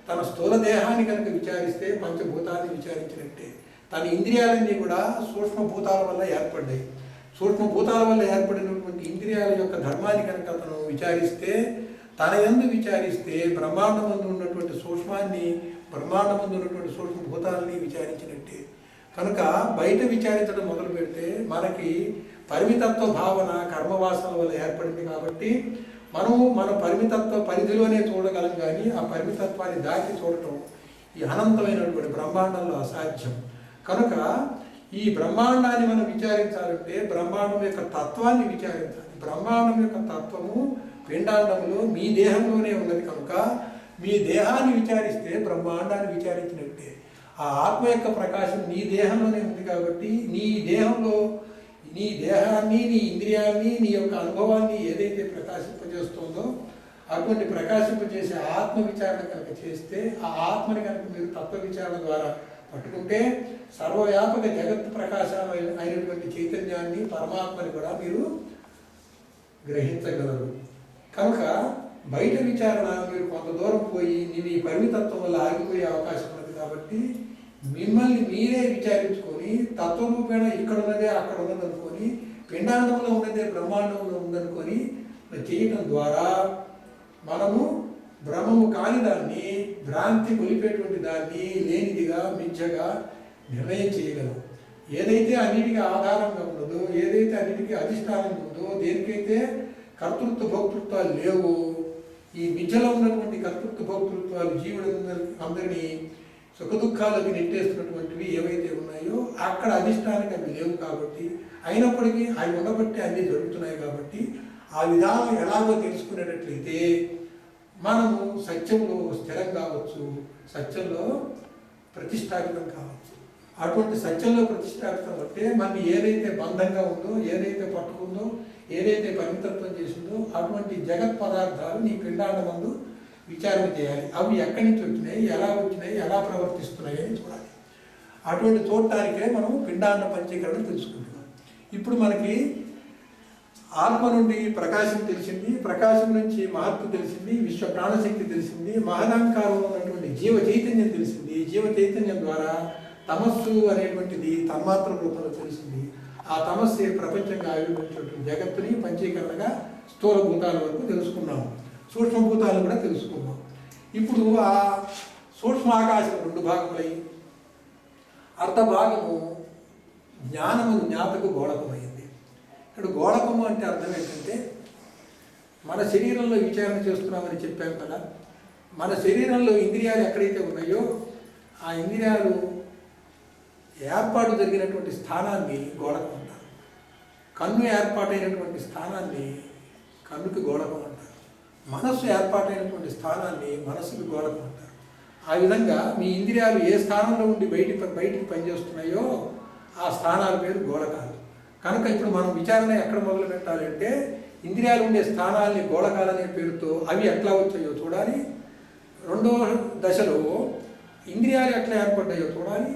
తన స్థూల దేహాన్ని కనుక విచారిస్తే పంచభూతాన్ని విచారించినట్టే. తన ఇంద్రియాలన్నీ కూడా సూక్ష్మభూతాల వల్ల ఏర్పడ్డాయి. సూక్ష్మభూతాల వల్ల ఏర్పడినటువంటి ఇంద్రియాల యొక్క ధర్మాన్ని కనుక తను విచారిస్తే, తన యందు విచారిస్తే బ్రహ్మాండమందు ఉన్నటువంటి సూక్ష్మాన్ని, బ్రహ్మాండమందు ఉన్నటువంటి సూక్ష్మభూతాలని విచారించినట్టే. కనుక బయట విచారించడం మొదలు పెడితే మనకి పరిమితత్వ భావన కర్మవాసన వల్ల ఏర్పడింది కాబట్టి మనము మన పరిమితత్వ పరిధిలోనే చూడగలం, కానీ ఆ పరిమితత్వాన్ని దాటి చూడటం ఈ అనంతమైనటువంటి బ్రహ్మాండంలో అసాధ్యం. కనుక ఈ బ్రహ్మాండాన్ని మనం విచారించాలంటే బ్రహ్మాండం యొక్క తత్వాన్ని విచారించాలి. బ్రహ్మాండం యొక్క తత్వము పిండాండంలో మీ దేహంలోనే ఉన్నది కనుక మీ దేహాన్ని విచారిస్తే బ్రహ్మాండాన్ని విచారించినట్టే. ఆ ఆత్మ యొక్క ప్రకాశం నీ దేహంలోనే ఉంది కాబట్టి నీ దేహంలో నీ దేహాన్ని, నీ ఇంద్రియాన్ని, నీ యొక్క అనుభవాన్ని ఏదైతే ప్రకాశింపజేస్తుందో అటువంటి ప్రకాశింపజేసే ఆత్మ విచారణ కనుక చేస్తే, ఆ ఆత్మని కనుక మీరు తత్వ విచారణ ద్వారా పట్టుకుంటే సర్వవ్యాపక జగత్ ప్రకాశం అయినటువంటి చైతన్యాన్ని, పరమాత్మని కూడా మీరు గ్రహించగలరు. కనుక బయట విచారణ మీరు కొంత దూరం పోయి నీ పరిమితత్వం వల్ల ఆగిపోయే అవకాశం ఉన్నది. కాబట్టి మిమ్మల్ని మీరే విచారించుకొని తత్వరూపేణ ఇక్కడ ఉన్నదే అక్కడ ఉన్నది అనుకొని, పిండాండంలో ఉన్నదే బ్రహ్మాండంలో ఉందనుకొని చేయటం ద్వారా మనము బ్రహ్మము కాని దాన్ని, భ్రాంతి కొలిపేటువంటి దాన్ని లేనిదిగా, మిథ్యగా నిర్ణయం చేయగలం. ఏదైతే అన్నిటికీ ఆధారంగా ఉన్నదో, ఏదైతే అన్నిటికీ అధిష్టానం ఉందో, దేనికైతే కర్తృత్వ భోక్తృత్వాలు లేవు, ఈ మిథ్యలో ఉన్నటువంటి కర్తృత్వ భోక్తృత్వాలు జీవుడు అందరినీ సుఖదుఖాలకు నెట్టేస్తున్నటువంటివి ఏవైతే ఉన్నాయో అక్కడ అధిష్టానికి అవి లేవు. కాబట్టి అయినప్పటికీ అవి ఉండబట్టి అన్నీ జరుగుతున్నాయి. కాబట్టి ఆ విధానం ఎలాగో తెలుసుకునేటట్లయితే మనము సత్యంలో స్థిరం కావచ్చు, సత్యంలో ప్రతిష్టాపితం కావచ్చు. అటువంటి సత్యంలో ప్రతిష్టాపితం అంటే మనకి ఏదైతే బంధంగా ఉందో, ఏదైతే పట్టుకుందో, ఏదైతే పరిమితత్వం చేసిందో అటువంటి జగత్ పదార్థాలు నీ పిండాండమందు విచారణ చేయాలి. అవి ఎక్కడి నుంచి వచ్చినాయి, ఎలా వచ్చినాయి, ఎలా ప్రవర్తిస్తున్నాయి అని చూడాలి. అటువంటి చూడటానికే మనం పిండాండ పంచీకరణ తెలుసుకుంటున్నాం. ఇప్పుడు మనకి ఆత్మ నుండి ప్రకాశం తెలిసింది, ప్రకాశం నుంచి మహత్తు తెలిసింది, విశ్వ ప్రాణశక్తి తెలిసింది, మహదాంకారంలో ఉన్నటువంటి జీవ చైతన్యం తెలిసింది. జీవ చైతన్యం ద్వారా తమస్సు అనేటువంటిది తన్మాత్ర రూపంలో తెలిసింది. ఆ తమస్సే ప్రపంచంగా ఆవిర్భవించినటువంటి జగత్తుని పంచీకరణగా స్థూల భూతాల వరకు తెలుసుకున్నాము, సూక్ష్మభూతాలు కూడా తెలుసుకున్నాం. ఇప్పుడు ఆ సూక్ష్మాకాశం రెండు భాగములై అర్ధభాగము జ్ఞానము జ్ఞాతకు గోళకమైంది. ఇక్కడ గోళకము అంటే అర్థం ఏంటంటే మన శరీరంలో విచారణ చేస్తున్నామని చెప్పాం కదా, మన శరీరంలో ఇంద్రియాలు ఎక్కడైతే ఉన్నాయో ఆ ఇంద్రియాలు ఏర్పాటు జరిగినటువంటి స్థానాన్ని గోళకం అంటారు. కన్ను ఏర్పాటైనటువంటి స్థానాన్ని కన్నుకి గోళకం అంటారు. మనస్సు ఏర్పాటైనటువంటి స్థానాన్ని మనస్సుకి గోళకం అంటారు. ఆ విధంగా మీ ఇంద్రియాలు ఏ స్థానంలో ఉండి బయటికి పనిచేస్తున్నాయో ఆ స్థానాల పేరు గోళకాలు. కనుక ఇప్పుడు మనం విచారణ ఎక్కడ మొదలు పెట్టాలంటే ఇంద్రియాలు ఉండే స్థానాల్ని గోళకాలనే పేరుతో అవి ఎట్లా వచ్చాయో చూడాలి. రెండో దశలో ఇంద్రియాలు ఎట్లా ఏర్పడ్డాయో చూడాలి.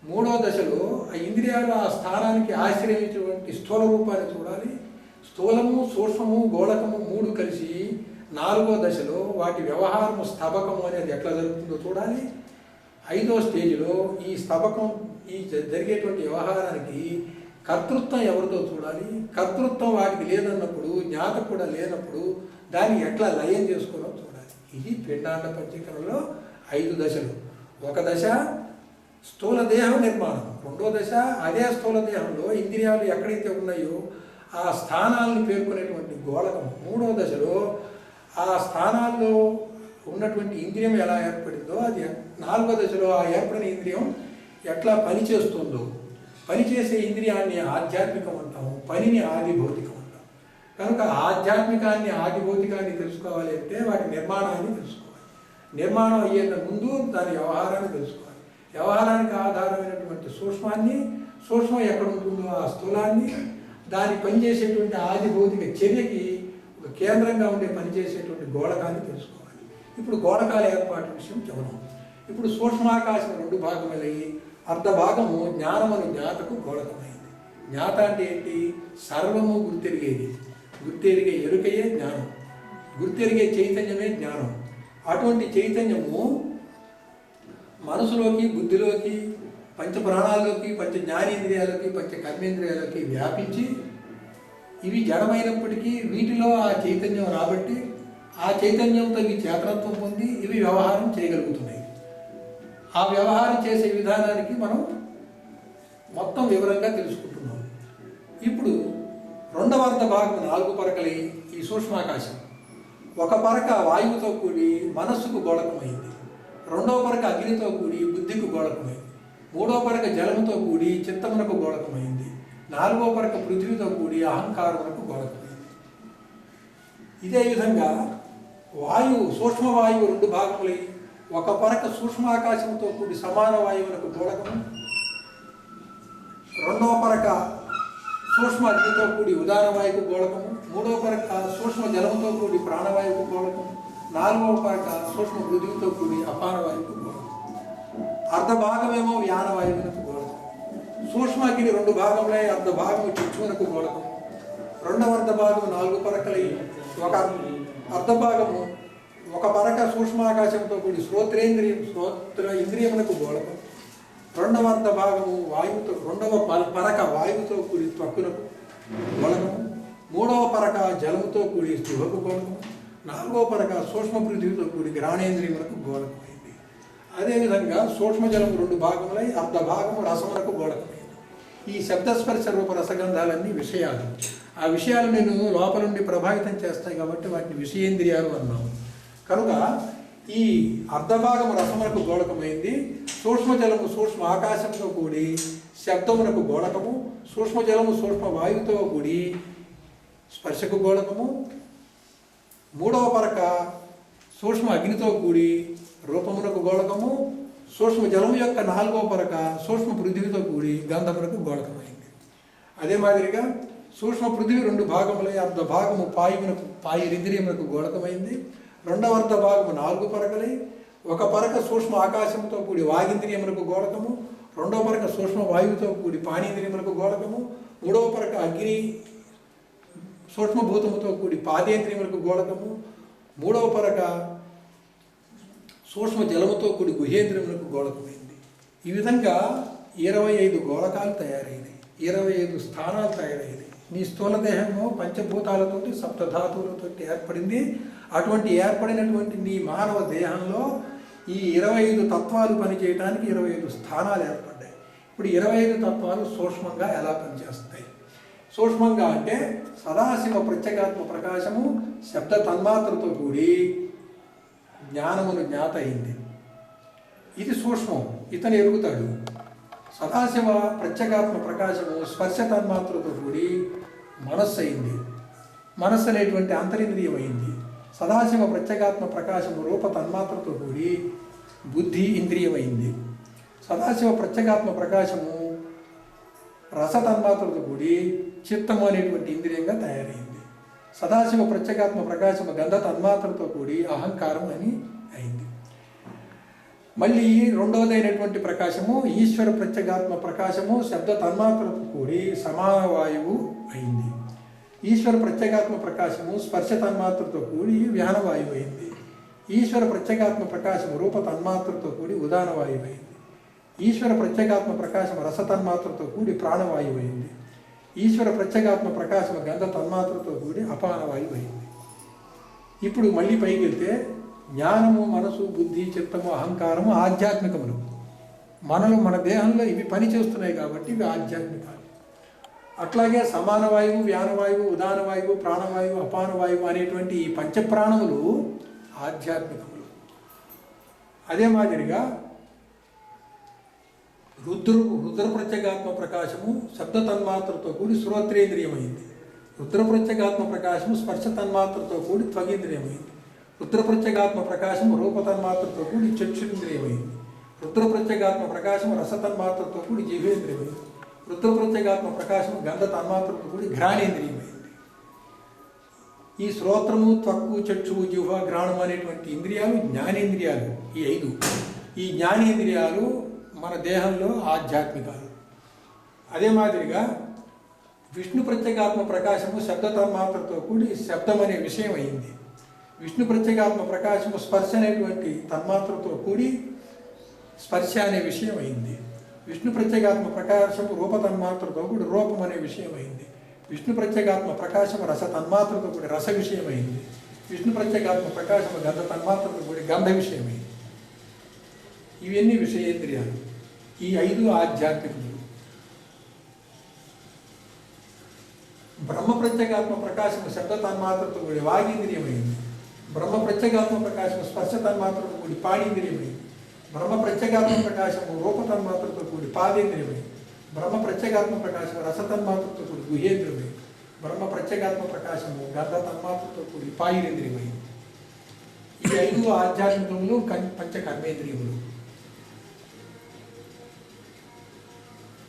మూడో దశలో ఆ ఇంద్రియాలు ఆ స్థానానికి ఆశ్రయించినటువంటి స్థూల రూపాన్ని చూడాలి. స్థూలము, సూక్ష్మము, గోళకము మూడు కలిసి నాలుగో దశలో వాటి వ్యవహారము స్తబకము అనేది ఎట్లా జరుగుతుందో చూడాలి. ఐదో స్టేజ్లో ఈ స్తబకం, ఈ జరిగేటువంటి వ్యవహారానికి కర్తృత్వం ఎవరితో చూడాలి. కర్తృత్వం వాటికి లేదన్నప్పుడు, జ్ఞాతకు కూడా లేనప్పుడు దాన్ని ఎట్లా లయం చేసుకోవాలో చూడాలి. ఇది పిండాండ పంచీకరణలో 5 దశలు. ఒక దశ స్థూల దేహం నిర్మాణం, రెండో దశ అదే స్థూల దేహంలో ఇంద్రియాలు ఎక్కడైతే ఉన్నాయో ఆ స్థానాలను పేర్కొనేటువంటి గోళకం, మూడో దశలో ఆ స్థానాల్లో ఉన్నటువంటి ఇంద్రియం ఎలా ఏర్పడిందో అది, నాలుగో దశలో ఆ ఏర్పడిన ఇంద్రియం ఎట్లా పనిచేస్తుందో, పనిచేసే ఇంద్రియాన్ని ఆధ్యాత్మికం అంటాము, పనిని ఆది భౌతికం అంటాం. కనుక ఆధ్యాత్మికాన్ని, ఆది భౌతికాన్ని తెలుసుకోవాలి అంటే వాటి నిర్మాణాన్ని తెలుసుకోవాలి. నిర్మాణం అయ్యే ముందు దాని వ్యవహారాన్ని తెలుసుకోవాలి. వ్యవహారానికి ఆధారమైనటువంటి సూక్ష్మాన్ని, సూక్ష్మం ఎక్కడ ఉంటుందో ఆ స్థూలాన్ని, దాని పనిచేసేటువంటి ఆది భౌతిక చర్యకి ఒక కేంద్రంగా ఉండే పనిచేసేటువంటి గోళకాన్ని తెలుసుకోవాలి. ఇప్పుడు గోళకాల ఏర్పాటు విషయం చెబుదాం. ఇప్పుడు సూక్ష్మాకాశం 2 భాగములయ్యి అర్ధభాగము జ్ఞానమని జ్ఞాతకు గోళకమైంది. జ్ఞాత అంటే ఏంటి? సర్వము గుర్తెరిగేది. గుర్తెరిగే ఎరుకయే జ్ఞానం, గుర్తెరిగే చైతన్యమే జ్ఞానం. అటువంటి చైతన్యము మనసులోకి, బుద్ధిలోకి, పంచ ప్రాణాల్లోకి, పంచ జ్ఞానేంద్రియాలకి, పంచ కర్మేంద్రియాలకి వ్యాపించి ఇవి జడమైనప్పటికీ వీటిలో ఆ చైతన్యం రాబట్టి ఆ చైతన్యంతో ఇవి చేతనత్వం పొంది ఇవి వ్యవహారం చేయగలుగుతున్నాయి. ఆ వ్యవహారం చేసే విధానానికి మనం మొత్తం వివరంగా తెలుసుకుంటున్నాం. ఇప్పుడు రెండవ అర్ధ భాగం 4 పరకలి ఈ సూక్ష్మాకాశం. ఒక పరక వాయువుతో కూడి మనస్సుకు గోళకమైంది, రెండవ పరక అగ్నితో కూడి బుద్ధికి గోళకమైంది, మూడవ పరక జలముతో కూడి చిత్తమునకు గోళకమైంది, నాలుగవ పరక పృథ్వీతో కూడి అహంకారమునకు గోళకమైంది. ఇదే విధంగా వాయువు, సూక్ష్మవాయువు 2 భాగములై ఒక పరక సూక్ష్మాకాశంతో కూడి సమాన వాయువునకు గోళకము, రెండవ పరక సూక్ష్మ అగ్నితో కూడి ఉదాన వాయువుకు గోళకము, మూడవ పరక సూక్ష్మ జలముతో కూడి ప్రాణవాయువుకు గోళకము, నాలుగవ పరక సూక్ష్మ పృథ్వీతో కూడి అపాన వాయువుకు గోళకం. అర్ధ భాగమేమో వ్యానవాయువునకు గోళకం. సూక్ష్మ అగ్ని 2 భాగములై అర్ధ భాగము చక్షువునకు గోళకం. రెండవ అర్ధ భాగము 4 పరకలై ఒక అర్ధ భాగము ఒక పరక సూక్ష్మాకాశంతో కూడి శ్రోత్ర ఇంద్రియమునకు గోళకం. రెండవ అర్ధ భాగము వాయువుతో, రెండవ పరక వాయువుతో కూడి త్వక్కునకు గోళకము, మూడవ పరక జలముతో కూడి స్థుహకు గోళకము, నాలుగవ పరక సూక్ష్మ పృథ్వీతో కూడి గ్రాణేంద్రియములకు గోళకమైంది. అదేవిధంగా సూక్ష్మ జలము 2 భాగములై అర్ధ భాగము రసమునకు గోళకమైంది. ఈ శబ్దస్పర్శ రూప రసగంధాలన్నీ విషయాలు. ఆ విషయాలు నేను లోపల నుండి ప్రభావితం చేస్తాయి కాబట్టి వాటిని విషయేంద్రియాలు అన్నాము. కనుక ఈ అర్ధభాగము రసమునకు గోళకమైంది. సూక్ష్మజలము సూక్ష్మ ఆకాశంతో కూడి శబ్దమునకు గోళకము, సూక్ష్మజలము సూక్ష్మ వాయువుతో కూడి స్పర్శకు గోళకము, మూడవ పరక సూక్ష్మ అగ్నితో కూడి రూపమునకు గోళకము, సూక్ష్మ జలము యొక్క 4వ పరక సూక్ష్మ పృథ్వీతో కూడి గంధమునకు గోళకమైంది. అదే మాదిరిగా సూక్ష్మ పృథ్వీ 2 భాగములై అర్ధ భాగము పాయురింద్రియమునకు గోళకమైంది. రెండవ అర్ధ భాగము 4 పరకలై ఒక పరక సూక్ష్మ ఆకాశంతో కూడి వాగింద్రియములకు గోళకము, రెండవ పరక సూక్ష్మ వాయువుతో కూడి పాణీంద్రియములకు గోళకము, మూడవ పరక అగ్ని సూక్ష్మభూతముతో కూడి పాదేంద్రియములకు గోళకము, మూడవ పరక సూక్ష్మ జలముతో కూడి గుహేంద్రియములకు గోళకమైంది. ఈ విధంగా 25 గోళకాలు తయారైనవి, 25 స్థానాలు తయారైనవి. నీ స్థూల దేహము పంచభూతాలతో సప్తధాతువులతో ఏర్పడింది. అటువంటి ఏర్పడినటువంటి నీ మానవ దేహంలో ఈ 25 తత్వాలు పనిచేయడానికి 25 స్థానాలు ఏర్పడ్డాయి. ఇప్పుడు 25 తత్వాలు సూక్ష్మంగా ఎలా పనిచేస్తాయి? సూక్ష్మంగా అంటే సదాశివ ప్రత్యేగాత్మ ప్రకాశము శబ్ద తన్మాత్రతో కూడి జ్ఞానమును జ్ఞాత అయింది. ఇది సూక్ష్మం, ఇతను ఎరుగుతాడు. సదాశివ ప్రత్యేగాత్మ ప్రకాశము స్పర్శ తన్మాత్రతో కూడి మనస్సు అయింది, మనస్సు అనేటువంటి అంతరింద్రియం అయింది. సదాశివ ప్రత్యేగాత్మ ప్రకాశము రూప తన్మాత్రతో కూడి బుద్ధి ఇంద్రియమైంది. సదాశివ ప్రత్యేగాత్మ ప్రకాశము రస తన్మాత్రతో కూడి చిత్తము అనేటువంటి ఇంద్రియంగా తయారైంది. సదాశివ ప్రత్యేగాత్మ ప్రకాశము గంధ తన్మాత్రతో కూడి అహంకారం అని అయింది. మళ్ళీ రెండవదైనటువంటి ప్రకాశము ఈశ్వర ప్రత్యేగాత్మ ప్రకాశము శబ్ద తన్మాత్రతో కూడి సమాన వాయువు అయింది. ఈశ్వర ప్రత్యేగాత్మ ప్రకాశము స్పర్శ తన్మాత్రతో కూడి వ్యానవాయువు అయింది. ఈశ్వర ప్రత్యేగాత్మ ప్రకాశము రూప తన్మాత్రతో కూడి ఉదాన వాయువు అయింది. ఈశ్వర ప్రత్యేగాత్మ ప్రకాశము రస తన్మాత్రతో కూడి ప్రాణవాయువు అయింది. ఈశ్వర ప్రత్యేగాత్మ ప్రకాశము గంధ తన్మాత్రతో కూడి అపాన వాయువు అయింది. ఇప్పుడు మళ్ళీ పైకి వెళ్తే జ్ఞానము, మనసు, బుద్ధి, చిత్తము, అహంకారము ఆధ్యాత్మికములు. మన దేహంలో ఇవి పని చేస్తున్నాయి కాబట్టి ఇవి ఆధ్యాత్మికాలు. అట్లాగే సమాన వాయువు, వ్యానవాయువు, ఉదాన వాయువు, ప్రాణవాయువు, అపాన వాయువు అనేటువంటి ఈ పంచప్రాణములు ఆధ్యాత్మికములు. అదే మాదిరిగా రుద్ర ప్రత్యేగాత్మ ప్రకాశము శబ్ద తన్మాత్రతో కూడి శ్రోత్రేంద్రియమైంది. రుద్ర ప్రత్యేగాత్మ ప్రకాశము స్పర్శ తన్మాత్రతో కూడి త్వగేంద్రియమైంది. రుద్ర ప్రత్యేగాత్మ ప్రకాశము రూప తన్మాత్రతో కూడి చక్షుంద్రియమైంది. రుద్ర ప్రత్యేగాత్మ ప్రకాశము రస తన్మాత్రతో కూడి జీవేంద్రియమైంది. రుద్ర ప్రత్యేగాత్మ ప్రకాశము గంధ తన్మాత్రతో కూడి ఘ్రాణేంద్రియమైంది. ఈ శ్రోత్రము, త్వక్కు, చక్షువు, జిహ్వ, ఘ్రాణము అనేటువంటి ఇంద్రియాలు జ్ఞానేంద్రియాలు. ఈ 5 ఈ జ్ఞానేంద్రియాలు మన దేహంలో ఆధ్యాత్మికాలు. అదే మాదిరిగా విష్ణు ప్రత్యేగాత్మ ప్రకాశము శబ్ద తన్మాత్రతో కూడి శబ్దం అనే విషయం అయింది. విష్ణు ప్రత్యేగాత్మ ప్రకాశము స్పర్శ అనేటువంటి తన్మాత్రతో కూడి స్పర్శ అనే విషయం అయింది. విష్ణు ప్రత్యేగాత్మ ప్రకాశము రూప తన్మాత్రతో కూడి రూపం అనే విషయం అయింది. విష్ణు ప్రత్యేగాత్మ ప్రకాశము రస తన్మాత్రతో కూడి రస విషయమైంది. విష్ణు ప్రత్యేగాత్మ ప్రకాశము గంధ తన్మాత్రతో కూడి గంధ విషయమైంది. ఇవన్నీ విషయేంద్రియాలు. ఈ 5 ఆధ్యాత్మికములు. బ్రహ్మ ప్రత్యేగాత్మ ప్రకాశము శబ్ద తన్మాత్రతో కూడి వాగీంద్రియమైంది. బ్రహ్మ ప్రత్యేగాత్మ ప్రకాశము స్పర్శ తన్మాత్రతో కూడి పాణీంద్రియమైంది. బ్రహ్మ ప్రత్యేగాత్మ ప్రకాశము రూప తన్మాత్రతో కూడి పాదేంద్రియమైంది. బ్రహ్మ ప్రత్యేగాత్మ ప్రకాశము రస తన్మాత్రతో కూడి గుహేంద్రియమైంది. బ్రహ్మ ప్రత్యేగాత్మ ప్రకాశము గంధ తన్మాత్రతో కూడి పాయిరేంద్రియమైంది. ఈ 5 ఆధ్యాత్మికములు పంచ కర్మేంద్రియములు.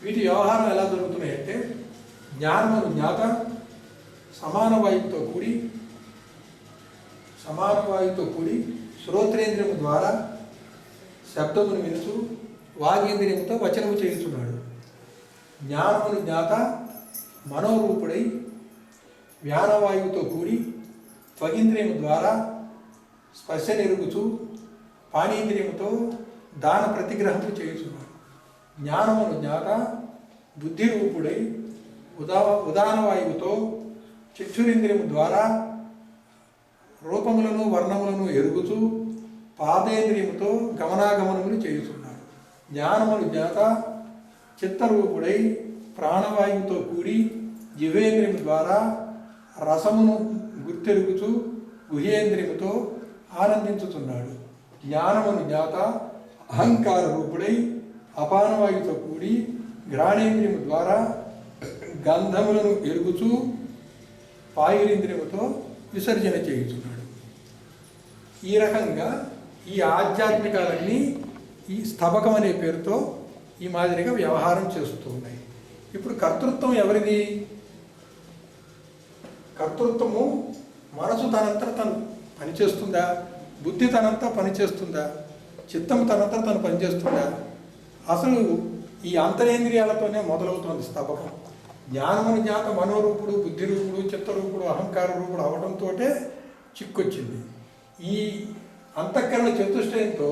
వీటి వ్యవహారం ఎలా జరుగుతున్నాయంటే, జ్ఞానమును జ్ఞాత సమాన వాయువుతో కూడి శ్రోత్రేంద్రియము ద్వారా శబ్దమును వినుచు వాగేంద్రియముతో వచనము చేయుచున్నాడు. జ్ఞానమును జ్ఞాత మనోరూపుడై వ్యానవాయువుతో కూడి త్వగింద్రియము ద్వారా స్పర్శ నెరుగుచు పాణీంద్రియముతో దాన ప్రతిగ్రహము చేయుచున్నాడు. జ్ఞానమును జ్ఞాత బుద్ధిరూపుడై ఉదానవాయువుతో చక్షురింద్రియము ద్వారా రూపములను వర్ణములను ఎరుగుచూ పాదేంద్రియముతో గమనాగమనములు చేయుచున్నాడు. జ్ఞానమును జ్ఞాత చిత్తరూపుడై ప్రాణవాయువుతో కూడి జివేంద్రియము ద్వారా రసమును గుర్తెరుగుచూ గుహేంద్రియముతో ఆనందించుతున్నాడు. జ్ఞానమును జ్ఞాత అహంకార రూపుడై అపానవాయువుతో కూడి ఘ్రాణేంద్రియము ద్వారా గంధములను ఎరుగుచూ పాయురింద్రియముతో విసర్జన చేయుచున్నాడు. ఈ రకంగా ఈ ఆధ్యాత్మికాలన్నీ ఈ స్తబకం అనే పేరుతో ఈ మాదిరిగా వ్యవహారం చేస్తూ ఉన్నాయి. ఇప్పుడు కర్తృత్వం ఎవరిది? కర్తృత్వము మనసు తనంతా తను పనిచేస్తుందా? బుద్ధి తనంతా పనిచేస్తుందా? చిత్తము తనంతా తను పనిచేస్తుందా? అసలు ఈ అంతరేంద్రియాలతోనే మొదలవుతోంది స్తబకం. జ్ఞానమును జ్ఞాత మనోరూపుడు, బుద్ధిరూపుడు, చిత్తరూపుడు, అహంకార రూపుడు అవడంతో చిక్కొచ్చింది. ఈ అంతఃకరణ చతుష్టయంతో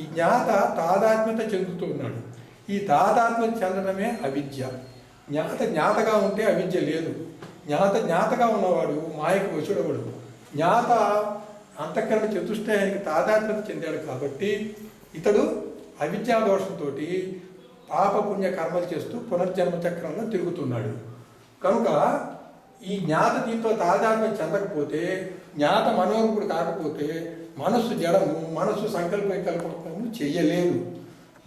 ఈ జ్ఞాత తాదాత్మ్యత చెందుతూ ఉన్నాడు. ఈ తాదాత్మ్యత చెందడమే అవిద్య. జ్ఞాతగా ఉంటే అవిద్య లేదు. జ్ఞాతగా ఉన్నవాడు మాయకు వశుడవడు. జ్ఞాత అంతఃకరణ చతుష్టయానికి తాదాత్మ్యత చెందాడు కాబట్టి ఇతడు అవిద్యాదోషంతో పాపపుణ్య కర్మలు చేస్తూ పునర్జన్మ చక్రంలో తిరుగుతున్నాడు. కనుక ఈ జ్ఞాత దీంతో తాదాత్మ్యం చెందకపోతే, జ్ఞాత మనోరూపుడు కాకపోతే మనస్సు జడము, మనస్సు సంకల్పము చెయ్యలేదు.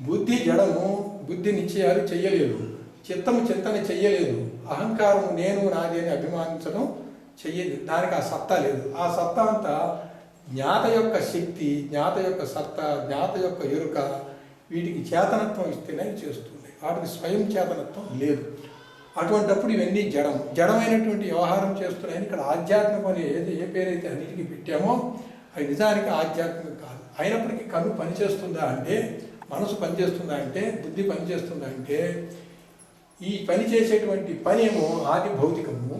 బుద్ధి జడము, బుద్ధి నిశ్చయాలు చెయ్యలేదు. చిత్తము చింతన చెయ్యలేదు. అహంకారము నేను నాది అని అభిమానించడం చెయ్యలేదు. దానికి ఆ సత్తా లేదు. ఆ సత్తా అంతా జ్ఞాత యొక్క శక్తి, జ్ఞాత యొక్క సత్తా, జ్ఞాత యొక్క ఎరుక, వీటికి చేతనత్వం ఇస్తేనే చేస్తుంది. వాటికి స్వయం చేతనత్వం లేదు. అటువంటప్పుడు ఇవన్నీ జడమైనటువంటి వ్యవహారం చేస్తున్నాయని ఇక్కడ ఆధ్యాత్మికం అని ఏ పేరైతే అన్నిటికీ పెట్టామో అవి నిజానికి ఆధ్యాత్మికం కాదు. అయినప్పటికీ కన్ను పనిచేస్తుందా అంటే, మనసు పనిచేస్తుందా అంటే, బుద్ధి పనిచేస్తుందా అంటే, ఈ పని చేసేటువంటి పని ఏమో ఆది భౌతికము.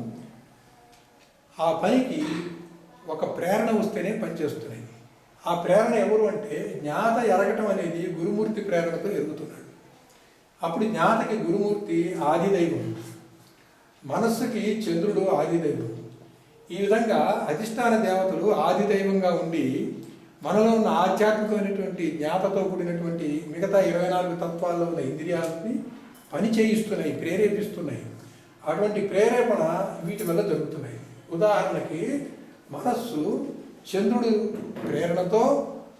ఆ పనికి ఒక ప్రేరణ వస్తేనే పనిచేస్తున్నాయి. ఆ ప్రేరణ ఎవరు అంటే, జ్ఞాత ఎరగటం అనేది గురుమూర్తి ప్రేరణతో ఎరుగుతున్నాడు. అప్పుడు జ్ఞాతకి గురుమూర్తి ఆదిదైవం, మనస్సుకి చంద్రుడు ఆదిదైవం. ఈ విధంగా అధిష్టాన దేవతలు ఆదిదైవంగా ఉండి మనలో ఉన్న ఆధ్యాత్మికమైనటువంటి జ్ఞాతతో కూడినటువంటి మిగతా 24 తత్వాల్లో ఉన్న ఇంద్రియాలని పని చేయిస్తున్నాయి, ప్రేరేపిస్తున్నాయి. అటువంటి ప్రేరేపణ వీటి వల్ల జరుగుతున్నాయి. ఉదాహరణకి మనస్సు చంద్రుడు ప్రేరణతో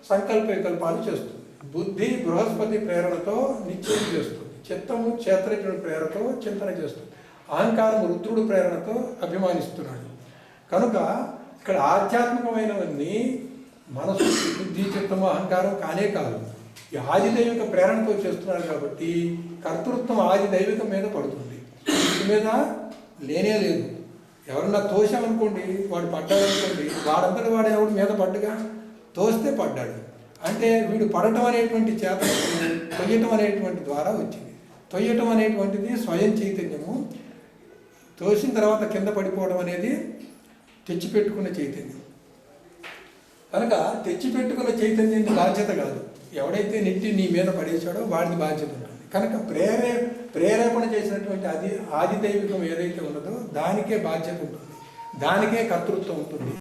సంకల్ప వికల్పాలు చేస్తుంది. బుద్ధి బృహస్పతి ప్రేరణతో నిశ్చయం చేస్తుంది. చిత్తము క్షేత్రజ్ఞుడి ప్రేరణతో చింతన చేస్తుంది. అహంకారము రుద్రుడు ప్రేరణతో అభిమానిస్తున్నాడు. కనుక ఇక్కడ ఆధ్యాత్మికమైనవన్నీ మనసు, బుద్ధి, చిత్తము, అహంకారం కానే కాదు. ఈ ఆదిదైవిక ప్రేరణతో చేస్తున్నాడు కాబట్టి కర్తృత్వం ఆదిదైవికం మీద పడుతుంది. వీటి మీద లేనే లేదు. ఎవరన్నా తోసామనుకోండి, వాడు పడ్డాడు అనుకోండి, వాడంతటి వాడు ఎవడు మీద పడ్డగా, తోస్తే పడ్డాడు. అంటే వీడు పడటం అనేటువంటి చేతనం తొయ్యటం అనేటువంటి ద్వారా వచ్చింది. తొయ్యటం అనేటువంటిది స్వయం చైతన్యము. తోసిన తర్వాత కింద పడిపోవడం అనేది తెచ్చిపెట్టుకున్న చైతన్యం. కనుక తెచ్చిపెట్టుకున్న చైతన్యం బాధ్యత కాదు. ఎవడైతే నెట్టి నీ మీద పడేశాడో వాడిది బాధ్యత ఉంటుంది. కనుక ప్రేరేపణ చేసినటువంటి ఆదిదైవికం ఏదైతే ఉన్నదో దానికే బాధ్యత ఉంటుంది, దానికే కర్తృత్వం ఉంటుంది.